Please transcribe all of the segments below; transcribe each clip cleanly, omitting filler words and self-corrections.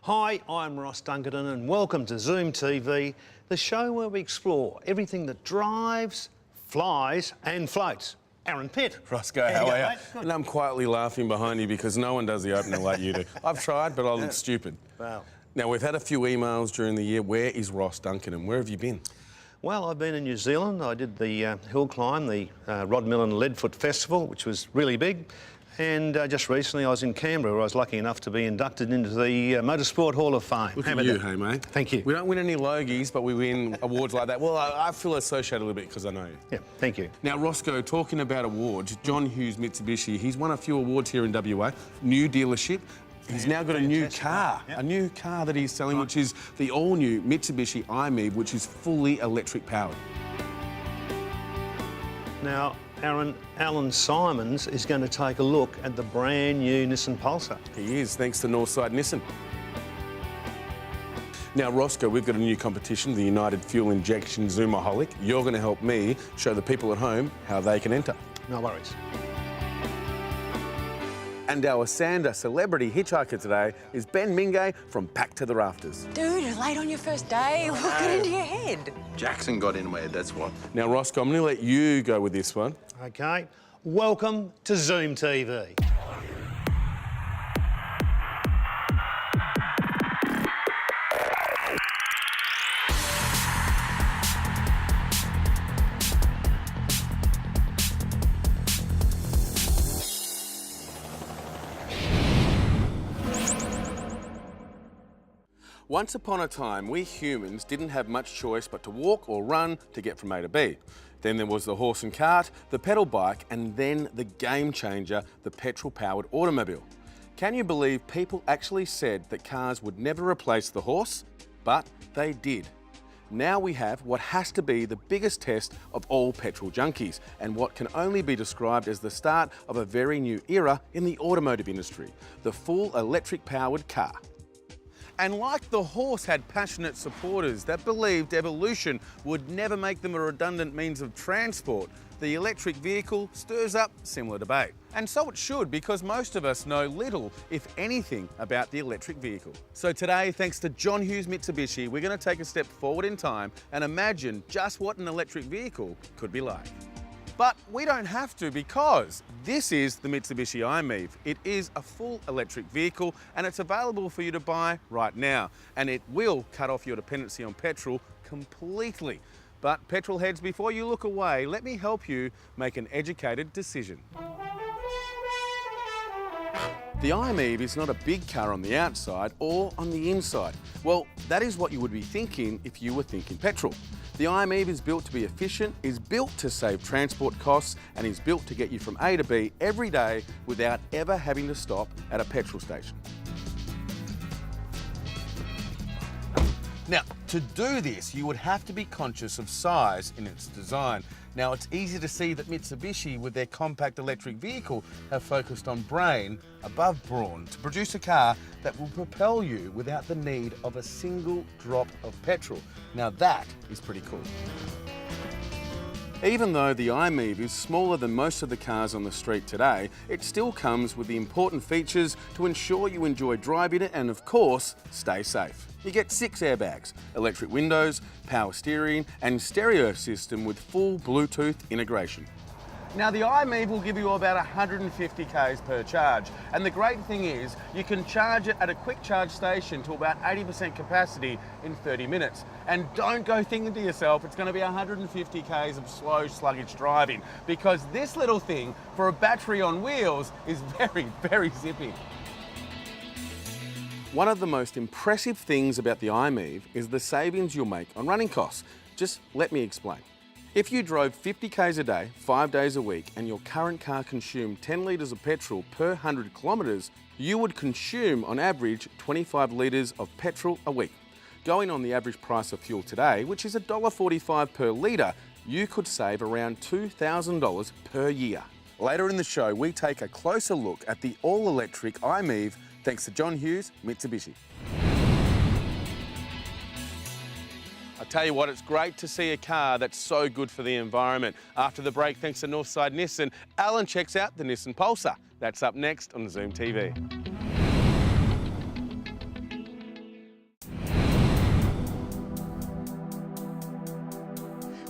Hi, I'm Ross Dunkerton and welcome to Zoom TV, the show where we explore everything that drives, flies and floats. Aaron Pitt. Roscoe, how are you? And I'm quietly laughing behind you because no one does the opener like you do. I've tried, but I look stupid. Wow. Now, we've had a few emails during the year. Where is Ross Dunkerton? Where have you been? Well, I've been in New Zealand. I did the hill climb, the Rodmillan Leadfoot Festival, which was really big. And just recently I was in Canberra, where I was lucky enough to be inducted into the Motorsport Hall of Fame. Look at you, hey, mate. Thank you. We don't win any Logies, but we win awards like that. Well, I feel associated a little bit because I know you. Yeah, thank you. Now, Roscoe, talking about awards, John Hughes Mitsubishi, he's won a few awards here in WA. New dealership. He's now got a new car, a new car that he's selling, which is the all-new Mitsubishi i-MiEV, which is fully electric powered. Now, Aaron, Alan Simons is going to take a look at the brand new Nissan Pulsar. He is, thanks to Northside Nissan. Now, Roscoe, we've got a new competition, the United Fuel Injection Zoomaholic. You're going to help me show the people at home how they can enter. No worries. And our Sanda celebrity hitchhiker today is Ben Mingay from Pack to the Rafters. Dude, you're late on your first day. What got into your head? Jackson got in my head, that's what. Now, Roscoe, I'm going to let you go with this one. OK. Welcome to Zoom TV. Once upon a time, we humans didn't have much choice but to walk or run to get from A to B. Then there was the horse and cart, the pedal bike, and then the game changer, the petrol-powered automobile. Can you believe people actually said that cars would never replace the horse? But they did. Now we have what has to be the biggest test of all petrol junkies, and what can only be described as the start of a very new era in the automotive industry, the full electric-powered car. And like the horse had passionate supporters that believed evolution would never make them a redundant means of transport, the electric vehicle stirs up similar debate. And so it should, because most of us know little, if anything, about the electric vehicle. So today, thanks to John Hughes Mitsubishi, we're going to take a step forward in time and imagine just what an electric vehicle could be like. But we don't have to, because this is the Mitsubishi i-MiEV. It is a full electric vehicle and it's available for you to buy right now. And it will cut off your dependency on petrol completely. But petrol heads, before you look away, let me help you make an educated decision. The i-MiEV is not a big car on the outside or on the inside. Well, that is what you would be thinking if you were thinking petrol. The i-MiEV is built to be efficient, is built to save transport costs, and is built to get you from A to B every day without ever having to stop at a petrol station. Now, to do this, you would have to be conscious of size in its design. Now, it's easy to see that Mitsubishi, with their compact electric vehicle, have focused on brain above brawn to produce a car that will propel you without the need of a single drop of petrol. Now, that is pretty cool. Even though the i-MiEV is smaller than most of the cars on the street today, it still comes with the important features to ensure you enjoy driving it and, of course, stay safe. You get 6 airbags, electric windows, power steering, and stereo system with full Bluetooth integration. Now, the i-MiEV will give you about 150 k's per charge, and the great thing is you can charge it at a quick charge station to about 80% capacity in 30 minutes. And don't go thinking to yourself it's going to be 150 k's of slow, sluggish driving, because this little thing, for a battery on wheels, is very, very zippy. One of the most impressive things about the i-MiEV is the savings you'll make on running costs. Just let me explain. If you drove 50 k's a day, 5 days a week, and your current car consumed 10 litres of petrol per 100 kilometres, you would consume on average 25 litres of petrol a week. Going on the average price of fuel today, which is $1.45 per litre, you could save around $2,000 per year. Later in the show, we take a closer look at the all-electric i-MiEV thanks to John Hughes Mitsubishi. I tell you what, it's great to see a car that's so good for the environment. After the break, thanks to Northside Nissan, Alan checks out the Nissan Pulsar. That's up next on Zoom TV.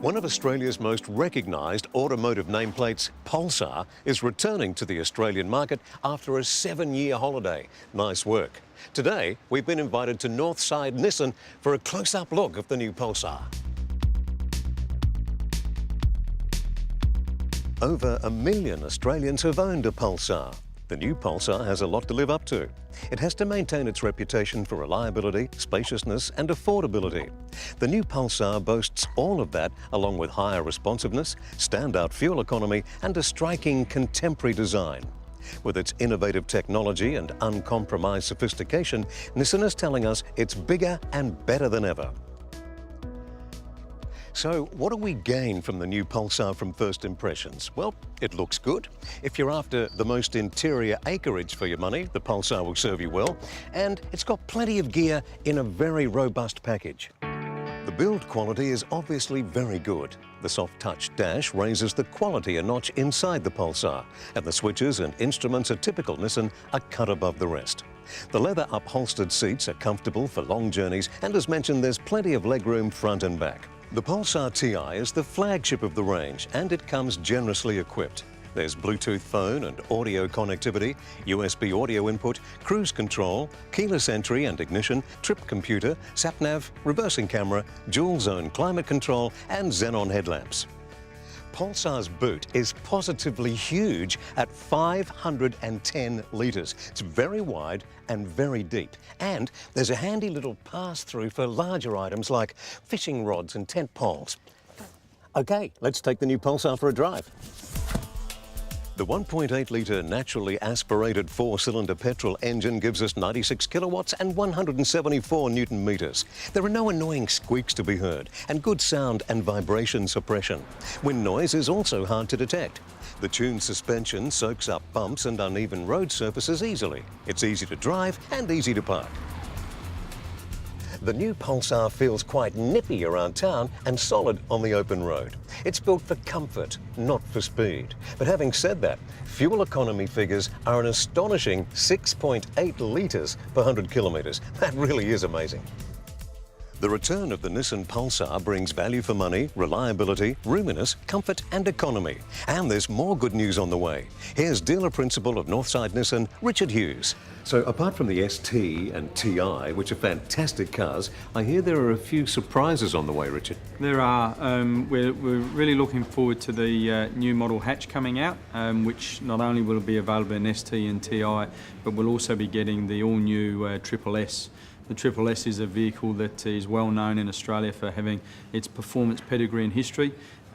One of Australia's most recognised automotive nameplates, Pulsar, is returning to the Australian market after a 7-year holiday. Nice work. Today, we've been invited to Northside Nissan for a close-up look of the new Pulsar. Over 1 million Australians have owned a Pulsar. The new Pulsar has a lot to live up to. It has to maintain its reputation for reliability, spaciousness and affordability. The new Pulsar boasts all of that, along with higher responsiveness, standout fuel economy and a striking contemporary design. With its innovative technology and uncompromised sophistication, Nissan is telling us it's bigger and better than ever. So what do we gain from the new Pulsar from first impressions? Well, it looks good. If you're after the most interior acreage for your money, the Pulsar will serve you well. And it's got plenty of gear in a very robust package. The build quality is obviously very good. The soft touch dash raises the quality a notch inside the Pulsar, and the switches and instruments of typical Nissan are cut above the rest. The leather upholstered seats are comfortable for long journeys, and as mentioned, there's plenty of legroom front and back. The Pulsar TI is the flagship of the range, and it comes generously equipped. There's Bluetooth phone and audio connectivity, USB audio input, cruise control, keyless entry and ignition, trip computer, sat-nav, reversing camera, dual zone climate control and xenon headlamps. Pulsar's boot is positively huge at 510 litres. It's very wide and very deep. And there's a handy little pass-through for larger items like fishing rods and tent poles. OK, let's take the new Pulsar for a drive. The 1.8-litre naturally aspirated 4-cylinder petrol engine gives us 96 kilowatts and 174 newton metres. There are no annoying squeaks to be heard, and good sound and vibration suppression. Wind noise is also hard to detect. The tuned suspension soaks up bumps and uneven road surfaces easily. It's easy to drive and easy to park. The new Pulsar feels quite nippy around town and solid on the open road. It's built for comfort, not for speed. But having said that, fuel economy figures are an astonishing 6.8 litres per 100 kilometres. That really is amazing. The return of the Nissan Pulsar brings value for money, reliability, roominess, comfort and economy. And there's more good news on the way. Here's dealer principal of Northside Nissan, Richard Hughes. So apart from the ST and TI, which are fantastic cars, I hear there are a few surprises on the way, Richard. There are. We're really looking forward to the new model hatch coming out, which not only will be available in ST and TI, but we'll also be getting the all-new Triple S. The Triple S is a vehicle that is well known in Australia for having its performance pedigree and history.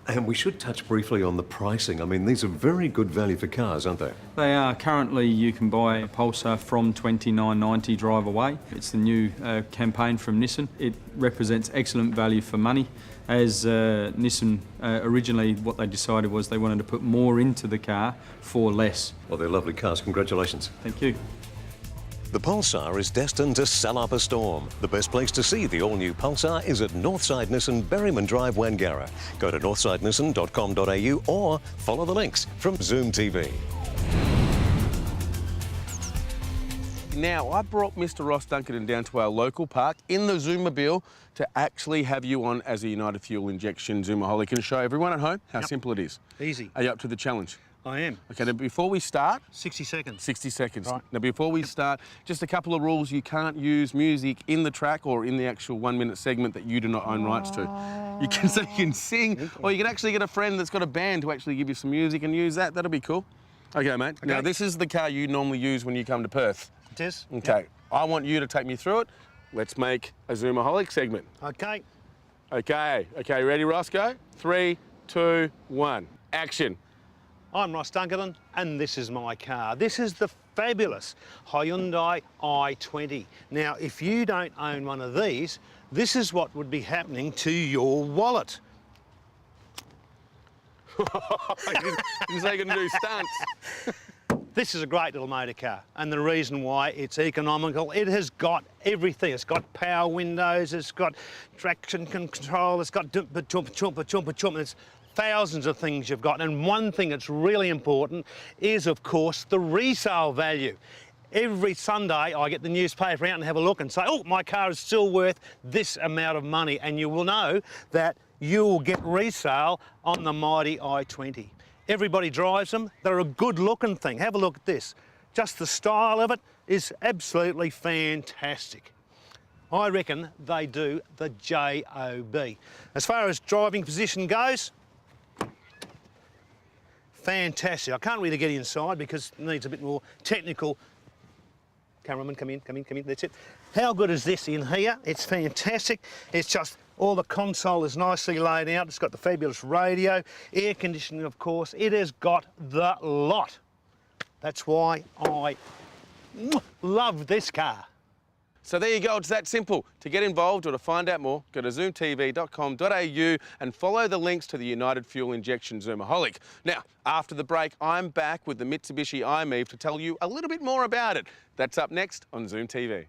And we should touch briefly on the pricing. I mean, these are very good value for cars, aren't they? They are. Currently, you can buy a Pulsar from $29.90 drive away. It's the new campaign from Nissan. It represents excellent value for money. As Nissan originally, what they decided was they wanted to put more into the car for less. Well, they're lovely cars. Congratulations. Thank you. The Pulsar is destined to sell up a storm. The best place to see the all-new Pulsar is at Northside Nissan, Berryman Drive, Wangara. Go to northsidenissan.com.au or follow the links from Zoom TV. Now, I brought Mr. Ross Dunkerton down to our local park in the Zoomobile to actually have you on as a United Fuel injection Zoomaholic and show everyone at home how simple it is. Easy. Are you up to the challenge? I am. Okay, now before we start... 60 seconds. 60 seconds. Right. Now, before we start, just a couple of rules. You can't use music in the track or in the actual 1-minute segment that you do not own rights to. You can sing, or you can actually get a friend that's got a band to actually give you some music and use that. That'll be cool. Okay, mate. Okay. Now, this is the car you normally use when you come to Perth. It is? Okay. Yep. I want you to take me through it. Let's make a Zoomaholic segment. Okay. Okay. Okay, ready, Roscoe? 3, 2, 1. Action. I'm Ross Dunkerton and this is my car. This is the fabulous Hyundai i20. Now, if you don't own one of these, this is what would be happening to your wallet. You didn't say you're going to do stunts. This is a great little motor car, and the reason why it's economical, it has got everything. It's got power windows, it's got traction control, it's got chumpa, it's thousands of things you've got. And one thing that's really important is, of course, the resale value. Every Sunday I get the newspaper out and have a look and say, oh, my car is still worth this amount of money, and you will know that you will get resale on the mighty i20. Everybody drives them. They're a good looking thing. Have a look at this. Just the style of it is absolutely fantastic. I reckon they do the JOB. As far as driving position goes, fantastic. I can't really get inside because it needs a bit more technical. Cameraman, come in, that's it. How good is this in here? It's fantastic. It's just, all the console is nicely laid out. It's got the fabulous radio, air conditioning, of course. It has got the lot. That's why I love this car. So there you go, it's that simple. To get involved or to find out more, go to zoomtv.com.au and follow the links to the United Fuel Injection Zoomaholic. Now, after the break, I'm back with the Mitsubishi i-MiEV to tell you a little bit more about it. That's up next on Zoom TV.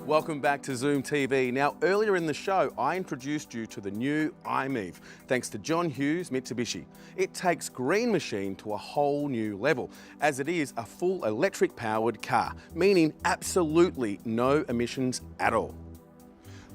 Welcome back to Zoom TV. Now, earlier in the show, I introduced you to the new i-MiEV, thanks to John Hughes Mitsubishi. It takes Green Machine to a whole new level, as it is a full electric powered car, meaning absolutely no emissions at all.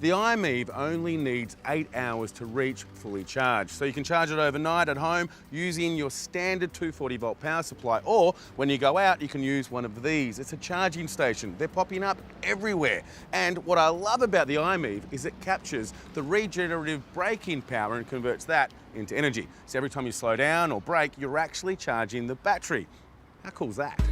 The i-MiEV only needs 8 hours to reach fully charged, so you can charge it overnight at home using your standard 240 volt power supply, or when you go out you can use one of these. It's a charging station. They're popping up everywhere. And what I love about the i-MiEV is it captures the regenerative braking power and converts that into energy. So every time you slow down or brake, you're actually charging the battery. How cool is that?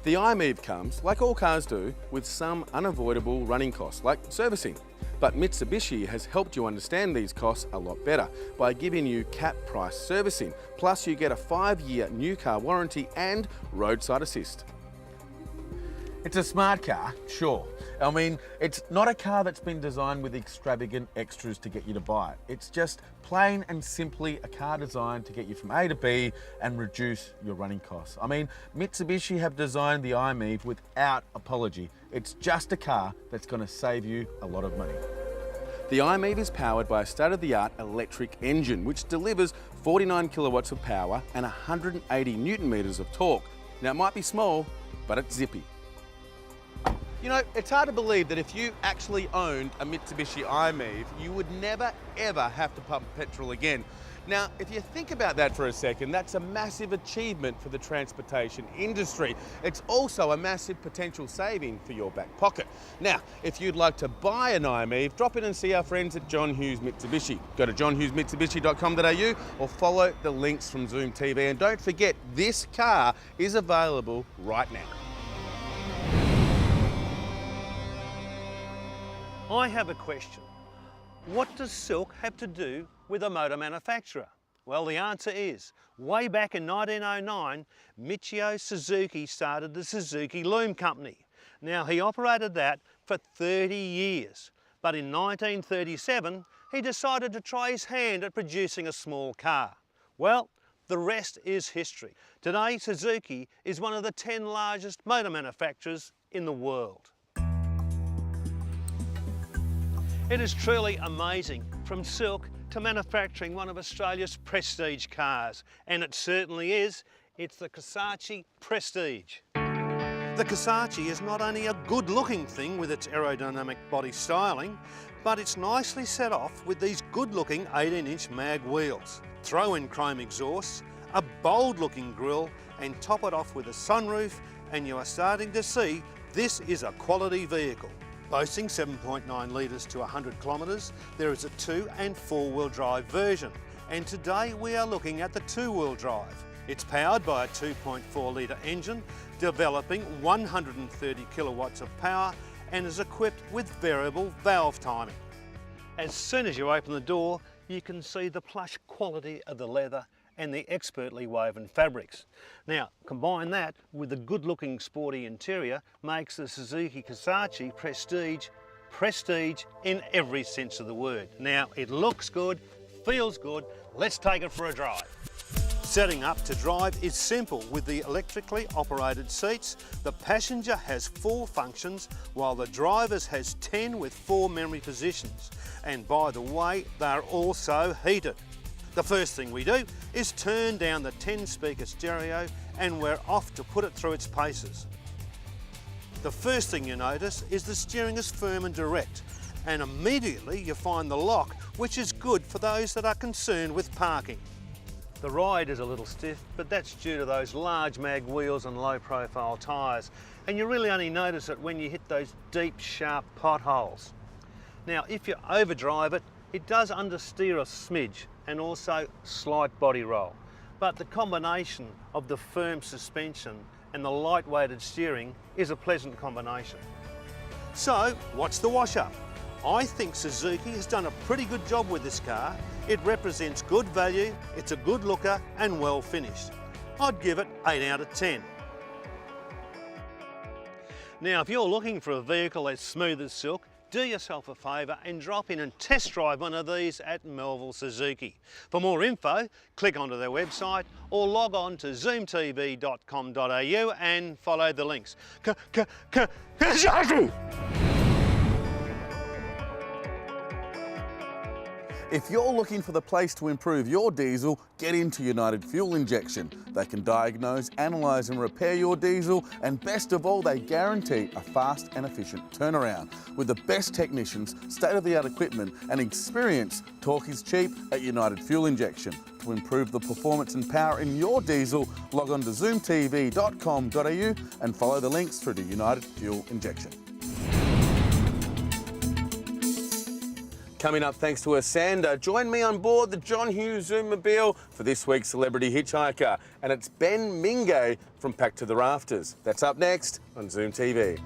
The i-MiEV comes, like all cars do, with some unavoidable running costs, like servicing. But Mitsubishi has helped you understand these costs a lot better by giving you cap price servicing. Plus you get a 5-year new car warranty and roadside assist. It's a smart car, sure. I mean, it's not a car that's been designed with extravagant extras to get you to buy it. It's just plain and simply a car designed to get you from A to B and reduce your running costs. I mean, Mitsubishi have designed the i-MiEV without apology. It's just a car that's going to save you a lot of money. The i-MiEV is powered by a state-of-the-art electric engine, which delivers 49 kilowatts of power and 180 newton meters of torque. Now, it might be small, but it's zippy. You know, it's hard to believe that if you actually owned a Mitsubishi i-MiEV, you would never, ever have to pump petrol again. Now, if you think about that for a second, that's a massive achievement for the transportation industry. It's also a massive potential saving for your back pocket. Now, if you'd like to buy an i-MiEV, drop in and see our friends at John Hughes Mitsubishi. Go to johnhughesmitsubishi.com.au or follow the links from Zoom TV. And don't forget, this car is available right now. I have a question. What does silk have to do with a motor manufacturer? Well, the answer is, way back in 1909, Michio Suzuki started the Suzuki Loom Company. Now, he operated that for 30 years, but in 1937, he decided to try his hand at producing a small car. Well, the rest is history. Today, Suzuki is one of the 10 largest motor manufacturers in the world. It is truly amazing, from silk to manufacturing one of Australia's prestige cars, and it certainly is. It's the Kisachi Prestige. The Kisachi is not only a good-looking thing with its aerodynamic body styling, but it's nicely set off with these good-looking 18-inch mag wheels. Throw in chrome exhausts, a bold-looking grille, and top it off with a sunroof, and you are starting to see this is a quality vehicle. Boasting 7.9 litres to 100 kilometres, there is a 2- and 4-wheel drive version, and today we are looking at the 2-wheel drive. It's powered by a 2.4 litre engine, developing 130 kilowatts of power, and is equipped with variable valve timing. As soon as you open the door, you can see the plush quality of the leather and the expertly woven fabrics. Now, combine that with the good-looking sporty interior makes the Suzuki Kisachi Prestige in every sense of the word. Now, it looks good, feels good, let's take it for a drive. Setting up to drive is simple. With the electrically operated seats, the passenger has 4 functions while the driver's has 10 with 4 memory positions. And by the way, they're also heated. The first thing we do is turn down the 10-speaker stereo and we're off to put it through its paces. The first thing you notice is the steering is firm and direct, and immediately you find the lock, which is good for those that are concerned with parking. The ride is a little stiff, but that's due to those large mag wheels and low profile tyres, and you really only notice it when you hit those deep, sharp potholes. Now, if you overdrive it, it does understeer a smidge and also slight body roll, but the combination of the firm suspension and the light-weighted steering is a pleasant combination. So, what's the wash-up? I think Suzuki has done a pretty good job with this car. It represents good value, it's a good looker and well finished. I'd give it 8 out of 10. Now, if you're looking for a vehicle as smooth as silk, do yourself a favour and drop in and test drive one of these at Melville Suzuki. For more info, click onto their website or log on to zoomtv.com.au and follow the links. If you're looking for the place to improve your diesel, get into United Fuel Injection. They can diagnose, analyse and repair your diesel, and best of all, they guarantee a fast and efficient turnaround. With the best technicians, state-of-the-art equipment and experience, talk is cheap at United Fuel Injection. To improve the performance and power in your diesel, log on to zoomtv.com.au and follow the links through to United Fuel Injection. Coming up, thanks to Asanda, join me on board the John Hughes Zoommobile for this week's Celebrity Hitchhiker. And it's Ben Mingay from Packed to the Rafters. That's up next on Zoom TV.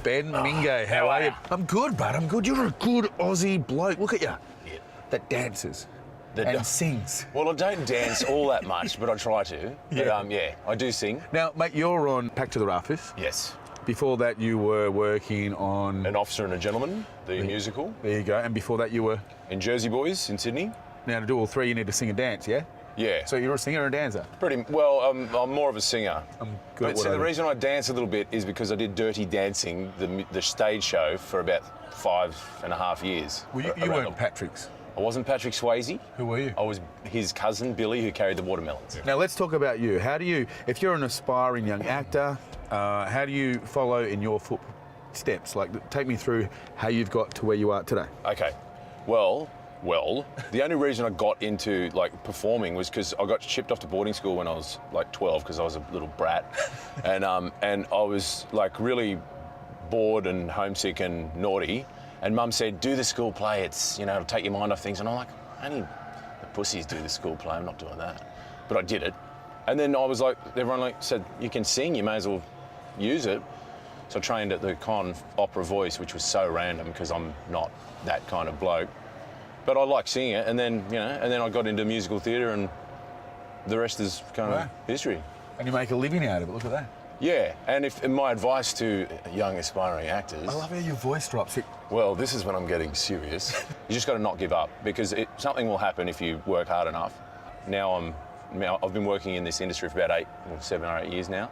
Ben Mingay, how are you? I'm good, bud. I'm good. You're a good Aussie bloke. Look at you. Yeah. That dances That and does. sings. Well, I don't dance all that much, but I try to. But yeah, I do sing. Now, mate, you're on Packed to the Rafters. Yes. Before that, you were working on. An Officer and a Gentleman, the musical, There you go. And before that, you were. in Jersey Boys in Sydney. Now, to do all three, you need to sing and dance, yeah? Yeah. So you're a singer and a dancer. Pretty well. I'm more of a singer. I'm good But at what see, I the do. reason I dance a little bit is because I did Dirty Dancing, the stage show, for about 5.5 years. Well, you around weren't Patrick's. I wasn't Patrick Swayze. Who were you? I was his cousin Billy, who carried the watermelons. Now, let's talk about you. How do you, if you're an aspiring young actor, how do you follow in your footsteps? Like, take me through how you've got to where you are today. Okay. Well, the only reason I got into like performing was because I got shipped off to boarding school when I was like 12 because I was a little brat, and I was like really bored and homesick and naughty, and Mum said, "Do the school play. It's it'll take your mind off things." And I'm like, "Only the pussies do the school play. I'm not doing that," but I did it, and then I was like, everyone like said, "You can sing. You may as well use it." So I trained at the Con Opera Voice, which was so random because I'm not that kind of bloke. But I like singing it, and then I got into musical theatre, and the rest is kind of history. And you make a living out of it. Look at that. Yeah, and my advice to young aspiring actors, I love how your voice drops. well, this is when I'm getting serious. You just got to not give up because something will happen if you work hard enough. Now I've been working in this industry for about 7 or 8 years now,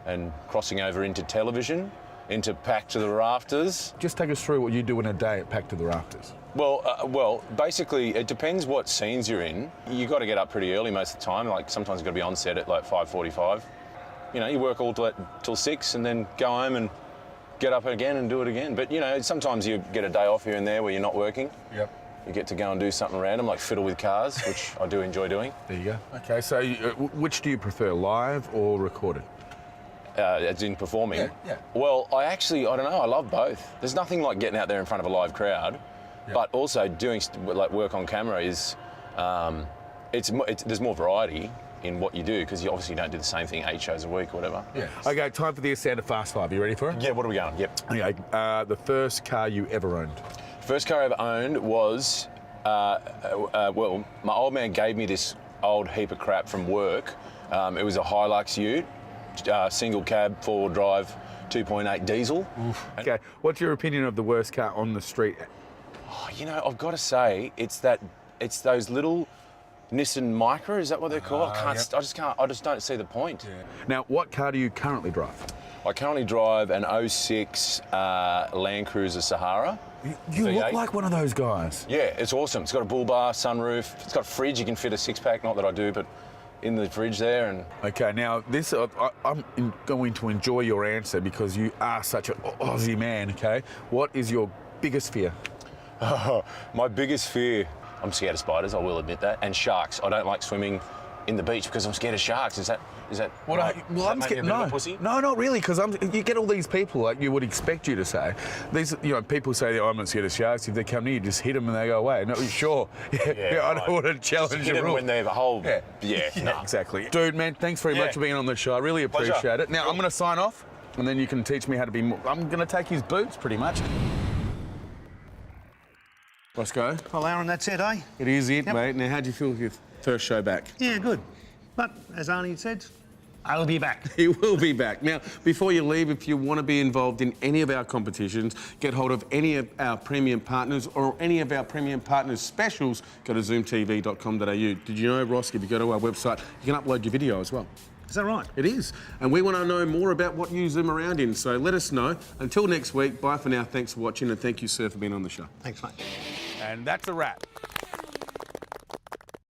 and crossing over into television, into Packed to the Rafters. Just take us through what you do in a day at Packed to the Rafters. Well, basically, it depends what scenes you're in. You got to get up pretty early most of the time. Like sometimes you got to be on set at like 5:45. You work all till 6, and then go home and get up again and do it again. But sometimes you get a day off here and there where you're not working. Yep. You get to go and do something random, like fiddle with cars, which I do enjoy doing. There you go. Okay, so which do you prefer, live or recorded? As in performing. Yeah. Well, I don't know. I love both. There's nothing like getting out there in front of a live crowd. But also doing like work on camera is, there's more variety in what you do because you obviously don't do the same thing 8 shows a week or whatever. Yeah. Okay, time for the Asanda Fast Five. You ready for it? Yeah, what are we going? Yep. Okay, the first car you ever owned. First car I ever owned was, well, my old man gave me this old heap of crap from work. It was a Hilux Ute, single cab, 4-wheel drive, 2.8 diesel. Okay, what's your opinion of the worst car on the street? Oh, you know, I've got to say, it's those little Nissan Micra. Is that what they're called? I just don't see the point. Now, what car do you currently drive? I currently drive an 06 Land Cruiser Sahara. You look V8. like one of those guys. Yeah, it's awesome. It's got a bull bar, sunroof. It's got a fridge. You can fit a six-pack. Not that I do, but in the fridge there. And Okay, now this I'm going to enjoy your answer because you are such an Aussie man. Okay, what is your biggest fear? my biggest fear, I'm scared of spiders. I will admit that, and sharks. I don't like swimming in the beach because I'm scared of sharks. Is that? Well, I'm scared. No, pussy? No, not really, because you get all these people like you would expect you to say. These, people say, "Oh, I'm not scared of sharks." If they come near you, just hit them and they go away. No, sure. Yeah, I don't want to challenge hit your them rule. when they have a whole. Yeah, nah. exactly. Dude, man, thanks very much for being on the show. I really Pleasure. appreciate it. Now I'm going to sign off, and then you can teach me how to be more. I'm going to take his boots, pretty much. Roscoe, Well, Aaron, that's it, eh? it is it, Yep. mate. Now, how'd you feel with your first show back? Yeah, good. But as Arnie said, I'll be back. He will be back. Now, before you leave, if you want to be involved in any of our competitions, get hold of any of our premium partners or any of our premium partners' specials, go to zoomtv.com.au. Did you know, Ross, if you go to our website, you can upload your video as well. Is that right? It is. And we want to know more about what you zoom around in, so let us know. Until next week, bye for now. Thanks for watching, and thank you, sir, for being on the show. Thanks, mate. And that's a wrap.